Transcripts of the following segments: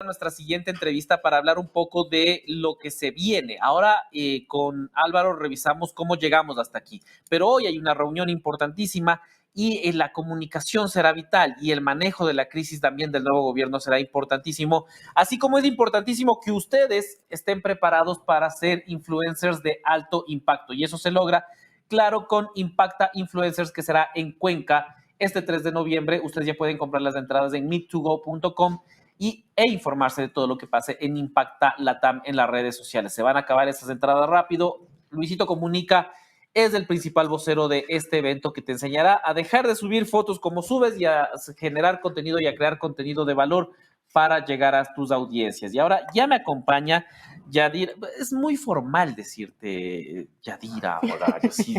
Nuestra siguiente entrevista para hablar un poco de lo que se viene. Ahora con Álvaro revisamos cómo llegamos hasta aquí, pero hoy hay una reunión importantísima y la comunicación será vital y el manejo de la crisis también del nuevo gobierno será importantísimo, así como es importantísimo que ustedes estén preparados para ser influencers de alto impacto y eso se logra, claro, con Impacta Influencers, que será en Cuenca este 3 de noviembre. Ustedes ya pueden comprar las entradas en meet2go.com e informarse de todo lo que pase en Impacta Latam en las redes sociales. Se van a acabar esas entradas rápido. Luisito Comunica es el principal vocero de este evento, que te enseñará a dejar de subir fotos como subes y a generar contenido y a crear contenido de valor para llegar a tus audiencias. Y ahora ya me acompaña Yadira. Es muy formal decirte Yadira ahora. Sí.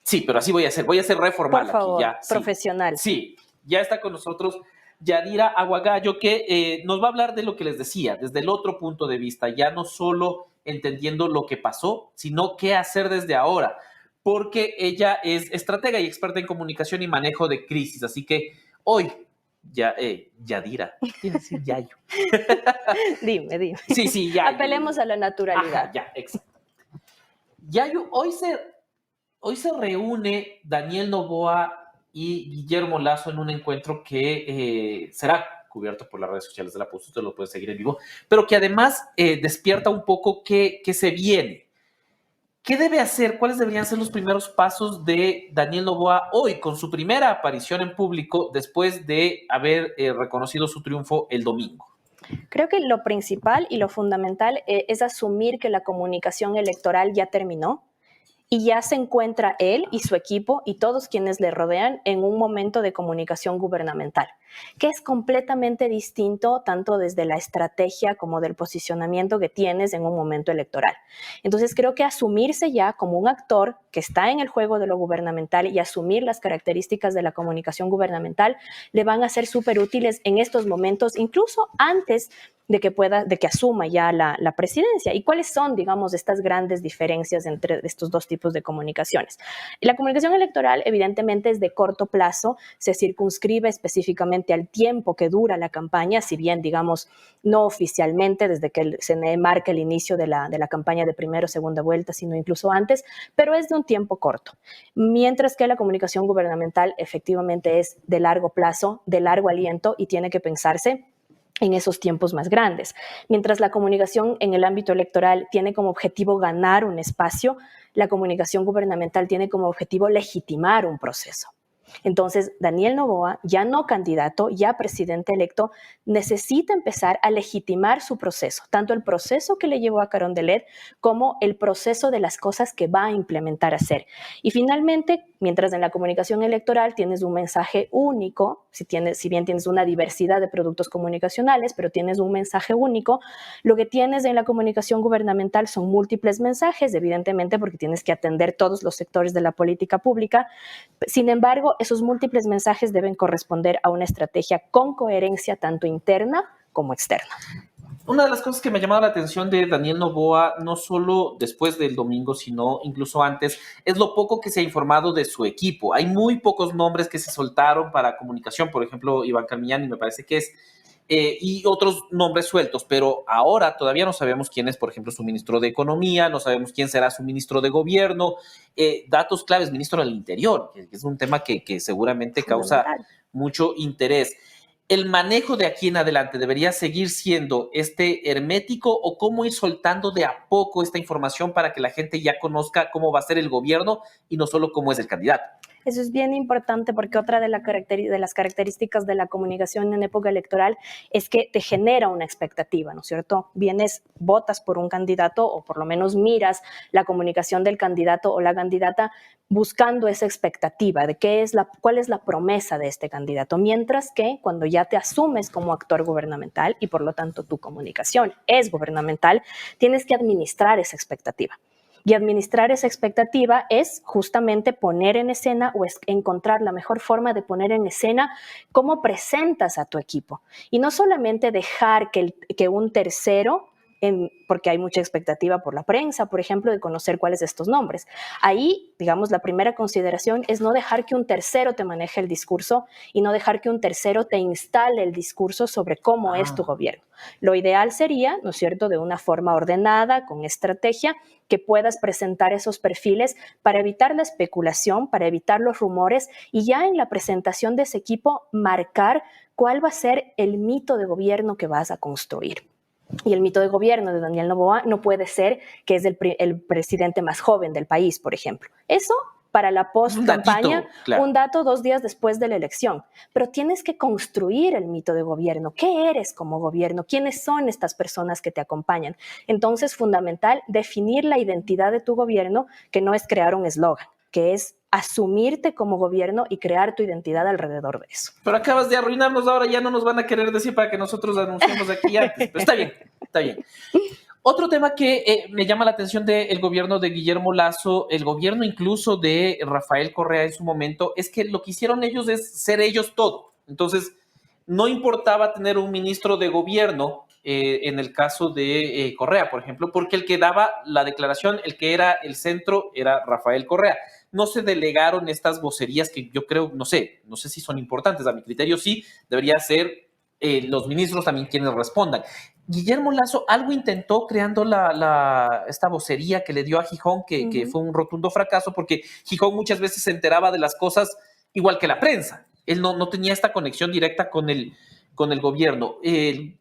Sí, pero así voy a ser re formal. Por favor, aquí ya. Sí, profesional. Sí, ya está con nosotros Yadira Aguagallo, que nos va a hablar de lo que les decía, desde el otro punto de vista, ya no solo entendiendo lo que pasó, sino qué hacer desde ahora, porque ella es estratega y experta en comunicación y manejo de crisis. Así que hoy, Yadira, quiero decir Yayo. Dime. Sí, Yayo. Apelemos a la naturalidad. Ajá, ya, exacto. Yayo, hoy se reúne Daniel Noboa y Guillermo Lazo en un encuentro que será cubierto por las redes sociales de La Posta. Usted lo puede seguir en vivo, pero que además despierta un poco qué se viene. ¿Qué debe hacer? ¿Cuáles deberían ser los primeros pasos de Daniel Noboa hoy, con su primera aparición en público después de haber reconocido su triunfo el domingo? Creo que lo principal y lo fundamental es asumir que la comunicación electoral ya terminó y ya se encuentra él y su equipo y todos quienes le rodean en un momento de comunicación gubernamental, que es completamente distinto tanto desde la estrategia como del posicionamiento que tienes en un momento electoral. Entonces creo que asumirse ya como un actor que está en el juego de lo gubernamental y asumir las características de la comunicación gubernamental le van a ser súper útiles en estos momentos, incluso antes de que asuma ya la presidencia. ¿Y cuáles son, digamos, estas grandes diferencias entre estos dos tipos de comunicaciones? La comunicación electoral, evidentemente, es de corto plazo, se circunscribe específicamente al tiempo que dura la campaña, si bien, digamos, no oficialmente, desde que el CNE marca el inicio de la campaña de primera o segunda vuelta, sino incluso antes, pero es de un tiempo corto. Mientras que la comunicación gubernamental efectivamente es de largo plazo, de largo aliento y tiene que pensarse en esos tiempos más grandes. Mientras la comunicación en el ámbito electoral tiene como objetivo ganar un espacio, la comunicación gubernamental tiene como objetivo legitimar un proceso. Entonces, Daniel Noboa, ya no candidato, ya presidente electo, necesita empezar a legitimar su proceso, tanto el proceso que le llevó a Carondelet como el proceso de las cosas que va a implementar a hacer. Y finalmente, mientras en la comunicación electoral tienes un mensaje único, si bien tienes una diversidad de productos comunicacionales, pero tienes un mensaje único, lo que tienes en la comunicación gubernamental son múltiples mensajes, evidentemente porque tienes que atender todos los sectores de la política pública. Sin embargo, esos múltiples mensajes deben corresponder a una estrategia con coherencia tanto interna como externa. Una de las cosas que me ha llamado la atención de Daniel Noboa, no solo después del domingo, sino incluso antes, es lo poco que se ha informado de su equipo. Hay muy pocos nombres que se soltaron para comunicación, por ejemplo, Iván Carmiñani me parece que es, y otros nombres sueltos, pero ahora todavía no sabemos quién es, por ejemplo, su ministro de Economía, no sabemos quién será su ministro de Gobierno, datos claves, ministro del Interior, que es un tema que seguramente causa mucho interés. ¿El manejo de aquí en adelante debería seguir siendo hermético o cómo ir soltando de a poco esta información para que la gente ya conozca cómo va a ser el gobierno y no solo cómo es el candidato? Eso es bien importante porque otra de las características de la comunicación en época electoral es que te genera una expectativa, ¿no es cierto? Votas por un candidato o por lo menos miras la comunicación del candidato o la candidata buscando esa expectativa de cuál es la promesa de este candidato, mientras que cuando ya te asumes como actor gubernamental y por lo tanto tu comunicación es gubernamental, tienes que administrar esa expectativa. Y administrar esa expectativa es justamente poner en escena o es encontrar la mejor forma de poner en escena cómo presentas a tu equipo. Y no solamente dejar que un tercero porque hay mucha expectativa por la prensa, por ejemplo, de conocer cuáles de estos nombres. Ahí, digamos, la primera consideración es no dejar que un tercero te maneje el discurso y no dejar que un tercero te instale el discurso sobre cómo es tu gobierno. Lo ideal sería, ¿no es cierto?, de una forma ordenada, con estrategia, que puedas presentar esos perfiles para evitar la especulación, para evitar los rumores y ya en la presentación de ese equipo marcar cuál va a ser el mito de gobierno que vas a construir. Y el mito de gobierno de Daniel Noboa no puede ser que es el presidente más joven del país, por ejemplo. Eso para la post-campaña, claro. un dato 2 días después de la elección. Pero tienes que construir el mito de gobierno. ¿Qué eres como gobierno? ¿Quiénes son estas personas que te acompañan? Entonces, fundamental, definir la identidad de tu gobierno, que no es crear un eslogan, que es asumirte como gobierno y crear tu identidad alrededor de eso. Pero acabas de arruinarnos, ahora ya no nos van a querer decir para que nosotros anunciemos aquí antes. Pero está bien, está bien. Otro tema que me llama la atención del gobierno de Guillermo Lasso, el gobierno incluso de Rafael Correa en su momento, es que lo que hicieron ellos es ser ellos todo. Entonces, no importaba tener un ministro de gobierno, en el caso de Correa, por ejemplo, porque el que daba la declaración, el que era el centro, era Rafael Correa. No se delegaron estas vocerías que yo creo, no sé si son importantes, a mi criterio sí, debería ser los ministros también quienes respondan. Guillermo Lasso algo intentó creando esta vocería que le dio a Gijón, que fue un rotundo fracaso, porque Gijón muchas veces se enteraba de las cosas igual que la prensa. Él no tenía esta conexión directa con el gobierno.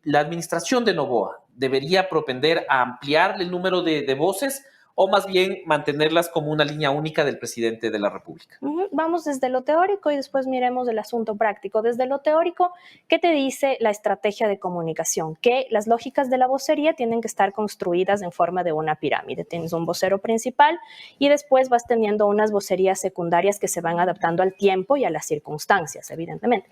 La administración de Noboa debería propender a ampliar el número de voces o más bien mantenerlas como una línea única del presidente de la República. Vamos desde lo teórico y después miremos el asunto práctico. Desde lo teórico, ¿qué te dice la estrategia de comunicación? Que las lógicas de la vocería tienen que estar construidas en forma de una pirámide. Tienes un vocero principal y después vas teniendo unas vocerías secundarias que se van adaptando al tiempo y a las circunstancias, evidentemente.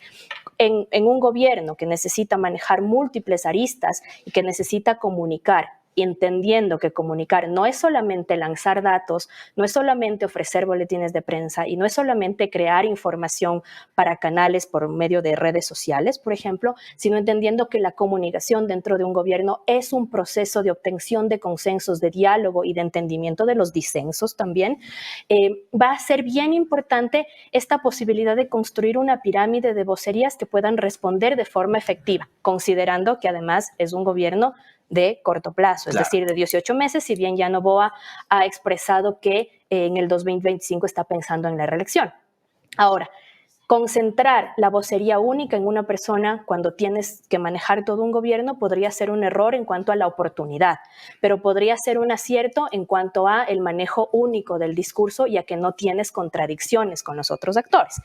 En un gobierno que necesita manejar múltiples aristas y que necesita comunicar, entendiendo que comunicar no es solamente lanzar datos, no es solamente ofrecer boletines de prensa y no es solamente crear información para canales por medio de redes sociales, por ejemplo, sino entendiendo que la comunicación dentro de un gobierno es un proceso de obtención de consensos, de diálogo y de entendimiento de los disensos también, va a ser bien importante esta posibilidad de construir una pirámide de vocerías que puedan responder de forma efectiva, considerando que además es un gobierno de corto plazo, es decir, de 18 meses, si bien ya Noboa ha expresado que en el 2025 está pensando en la reelección. Ahora, concentrar la vocería única en una persona cuando tienes que manejar todo un gobierno podría ser un error en cuanto a la oportunidad, pero podría ser un acierto en cuanto a el manejo único del discurso, ya que no tienes contradicciones con los otros actores.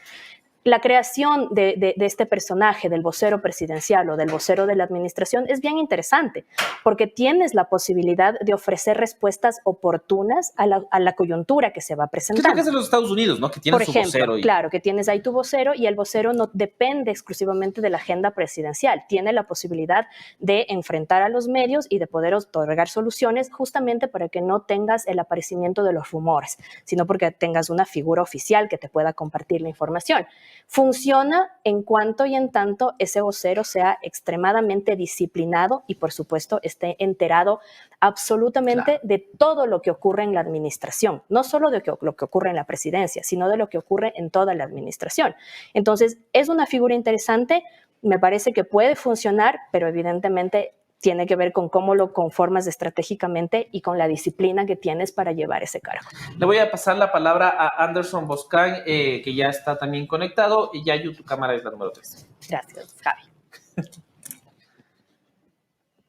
La creación de este personaje, del vocero presidencial o del vocero de la administración, es bien interesante, porque tienes la posibilidad de ofrecer respuestas oportunas a la coyuntura que se va presentando. ¿Qué es lo que hacen los Estados Unidos, no? Que tienen Por su ejemplo, vocero. claro, que tienes ahí tu vocero y el vocero no depende exclusivamente de la agenda presidencial. Tiene la posibilidad de enfrentar a los medios y de poder otorgar soluciones justamente para que no tengas el aparecimiento de los rumores, sino porque tengas una figura oficial que te pueda compartir la información. Funciona en cuanto y en tanto ese vocero sea extremadamente disciplinado y, por supuesto, esté enterado absolutamente de todo lo que ocurre en la administración, no solo de lo que ocurre en la presidencia, sino de lo que ocurre en toda la administración. Entonces, es una figura interesante, me parece que puede funcionar, pero evidentemente tiene que ver con cómo lo conformas estratégicamente y con la disciplina que tienes para llevar ese cargo. Le voy a pasar la palabra a Anderson Boscan, que ya está también conectado. Y ya, tu cámara es la número 3. Gracias, Javi.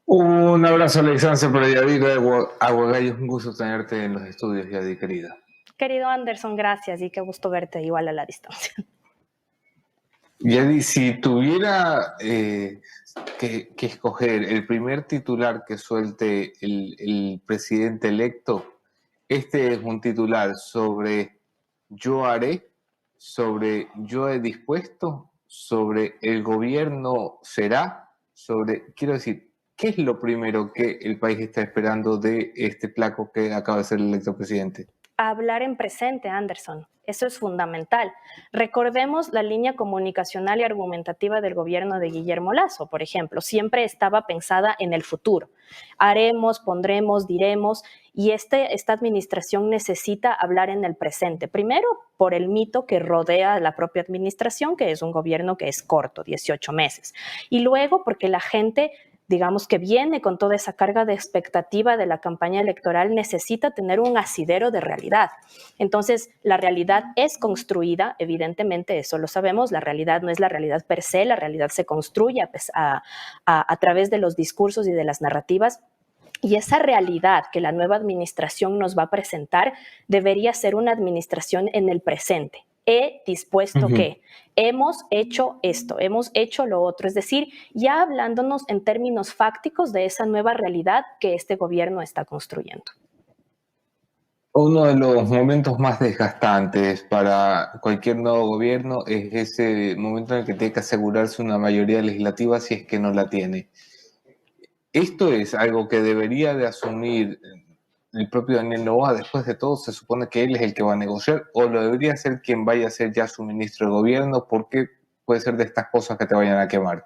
Un abrazo, Alexandre, por Yadira Aguagallo. Un gusto tenerte en los estudios, Yadi, querida. Querido Anderson, gracias y qué gusto verte igual a la distancia. Yadi, si tuviera que escoger el primer titular que suelte el presidente electo, este es un titular sobre yo haré, sobre yo he dispuesto, sobre el gobierno será, sobre, quiero decir, ¿qué es lo primero que el país está esperando de este flaco que acaba de ser electo presidente? hablar en presente, Anderson. Eso es fundamental. Recordemos la línea comunicacional y argumentativa del gobierno de Guillermo Lasso, por ejemplo. Siempre estaba pensada en el futuro. Haremos, pondremos, diremos, y esta administración necesita hablar en el presente. Primero, por el mito que rodea a la propia administración, que es un gobierno que es corto, 18 meses. Y luego, porque la gente, digamos, que viene con toda esa carga de expectativa de la campaña electoral, necesita tener un asidero de realidad. Entonces, la realidad es construida, evidentemente, eso lo sabemos, la realidad no es la realidad per se, la realidad se construye a través de los discursos y de las narrativas. Y esa realidad que la nueva administración nos va a presentar debería ser una administración en el presente. He dispuesto que hemos hecho esto, hemos hecho lo otro, es decir, ya hablándonos en términos fácticos de esa nueva realidad que este gobierno está construyendo. Uno de los momentos más desgastantes para cualquier nuevo gobierno es ese momento en el que tiene que asegurarse una mayoría legislativa si es que no la tiene. Esto es algo que debería de asumir el propio Daniel Noboa. Después de todo, se supone que él es el que va a negociar, o lo debería ser quien vaya a ser ya su ministro de gobierno, porque puede ser de estas cosas que te vayan a quemar.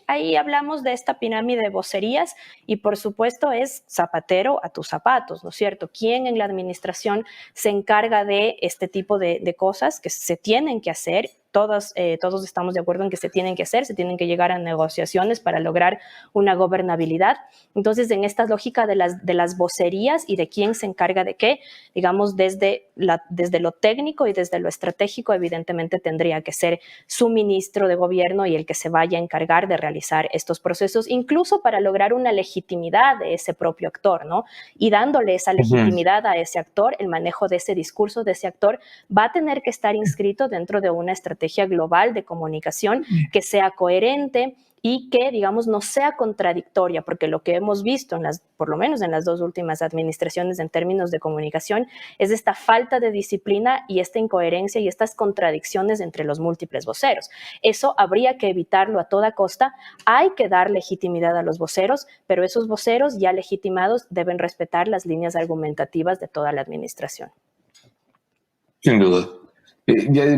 Ahí hablamos de esta pirámide de vocerías y por supuesto es zapatero a tus zapatos, ¿no es cierto? ¿Quién en la administración se encarga de este tipo de cosas que se tienen que hacer? Todos estamos de acuerdo en que se tienen que hacer, se tienen que llegar a negociaciones para lograr una gobernabilidad. Entonces, en esta lógica de las vocerías y de quién se encarga de qué, digamos, desde lo técnico y desde lo estratégico, evidentemente tendría que ser su ministro de gobierno y el que se vaya a encargar de realizar estos procesos, incluso para lograr una legitimidad de ese propio actor, ¿no? Y dándole esa legitimidad a ese actor, el manejo de ese discurso de ese actor va a tener que estar inscrito dentro de una estrategia global de comunicación que sea coherente y que, digamos, no sea contradictoria, porque lo que hemos visto, por lo menos en las dos últimas administraciones en términos de comunicación, es esta falta de disciplina y esta incoherencia y estas contradicciones entre los múltiples voceros. Eso habría que evitarlo a toda costa. Hay que dar legitimidad a los voceros, pero esos voceros ya legitimados deben respetar las líneas argumentativas de toda la administración. Sin duda.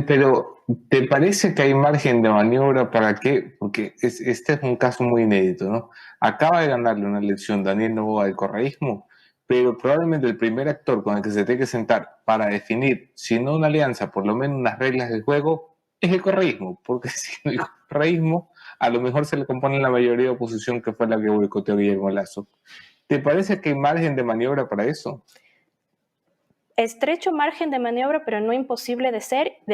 Pero, ¿te parece que hay margen de maniobra para qué? Porque este es un caso muy inédito, ¿no? Acaba de ganarle una elección Daniel Noboa del correísmo, pero probablemente el primer actor con el que se tiene que sentar para definir, si no una alianza, por lo menos unas reglas del juego, es el correísmo, porque si el correísmo a lo mejor se le compone la mayoría de oposición que fue la que boicoteó Guillermo Lasso. ¿Te parece que hay margen de maniobra para eso? Estrecho margen de maniobra, pero no imposible de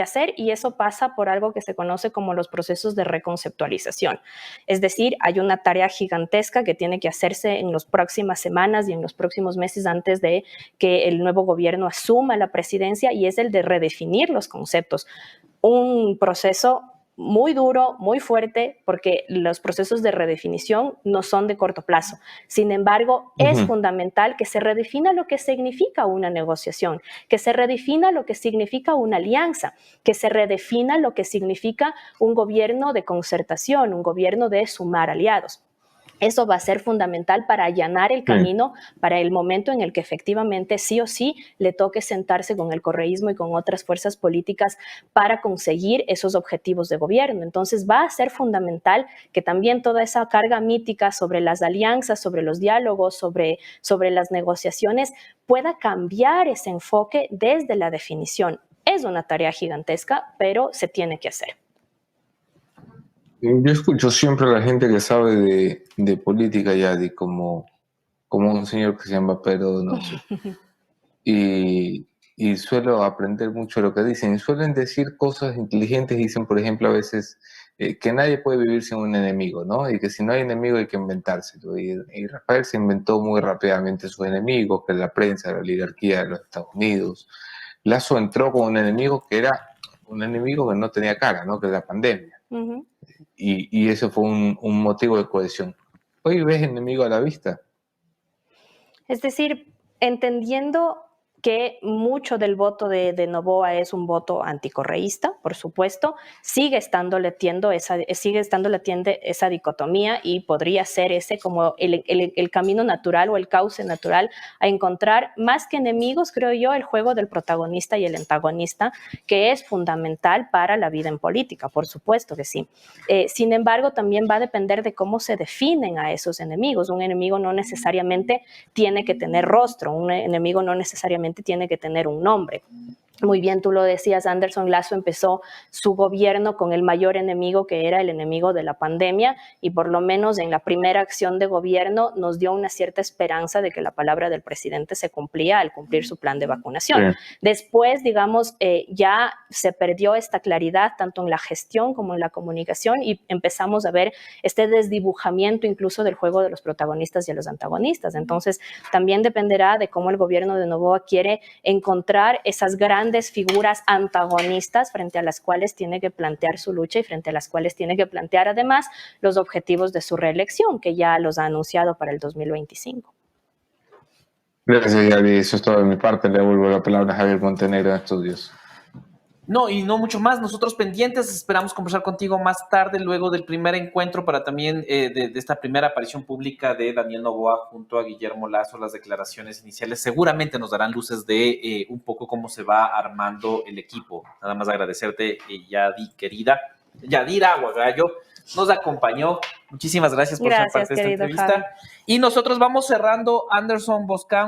hacer, y eso pasa por algo que se conoce como los procesos de reconceptualización. Es decir, hay una tarea gigantesca que tiene que hacerse en las próximas semanas y en los próximos meses antes de que el nuevo gobierno asuma la presidencia, y es el de redefinir los conceptos. Un proceso muy duro, muy fuerte, porque los procesos de redefinición no son de corto plazo. Sin embargo, es fundamental que se redefina lo que significa una negociación, que se redefina lo que significa una alianza, que se redefina lo que significa un gobierno de concertación, un gobierno de sumar aliados. Eso va a ser fundamental para allanar el camino para el momento en el que efectivamente sí o sí le toque sentarse con el correísmo y con otras fuerzas políticas para conseguir esos objetivos de gobierno. Entonces va a ser fundamental que también toda esa carga mítica sobre las alianzas, sobre los diálogos, sobre las negociaciones, pueda cambiar ese enfoque desde la definición. Es una tarea gigantesca, pero se tiene que hacer. Yo escucho siempre a la gente que sabe de política, Yadi, como un señor que se llama Pedro Donoso. Y suelo aprender mucho lo que dicen. Y suelen decir cosas inteligentes. Dicen, por ejemplo, a veces que nadie puede vivir sin un enemigo, ¿no? Y que si no hay enemigo hay que inventárselo. Y Rafael se inventó muy rápidamente sus enemigos, que es la prensa, la oligarquía de los Estados Unidos. Lasso entró con un enemigo que era un enemigo que no tenía cara, ¿no? Que es la pandemia. Y eso fue un motivo de cohesión. Hoy ves enemigo a la vista. Es decir, entendiendo que mucho del voto de Noboa es un voto anticorreísta, por supuesto, sigue estando latiendo esa dicotomía y podría ser ese como el camino natural o el cauce natural a encontrar más que enemigos, creo yo, el juego del protagonista y el antagonista, que es fundamental para la vida en política, por supuesto que sí. Sin embargo, también va a depender de cómo se definen a esos enemigos. Un enemigo no necesariamente tiene que tener rostro, un enemigo no necesariamente tiene que tener un nombre. Muy bien, tú lo decías, Anderson Lazo empezó su gobierno con el mayor enemigo, que era el enemigo de la pandemia, y por lo menos en la primera acción de gobierno nos dio una cierta esperanza de que la palabra del presidente se cumplía al cumplir su plan de vacunación. Sí. Después, digamos, ya se perdió esta claridad tanto en la gestión como en la comunicación y empezamos a ver este desdibujamiento incluso del juego de los protagonistas y de los antagonistas. Entonces, también dependerá de cómo el gobierno de Noboa quiere encontrar esas grandes figuras antagonistas frente a las cuales tiene que plantear su lucha y frente a las cuales tiene que plantear además los objetivos de su reelección, que ya los ha anunciado para el 2025. Gracias, Gaby. Eso es todo de mi parte. Le devuelvo la palabra a Javier Montenegro en Estudios. No, y no mucho más. Nosotros pendientes, esperamos conversar contigo más tarde, luego del primer encuentro, para también de esta primera aparición pública de Daniel Noboa junto a Guillermo Lazo. Las declaraciones iniciales seguramente nos darán luces de un poco cómo se va armando el equipo. Nada más agradecerte, Yadi, querida. Yadira Aguagallo nos acompañó. Muchísimas gracias por ser parte de esta entrevista. Javi. Y nosotros vamos cerrando. Anderson Boscan.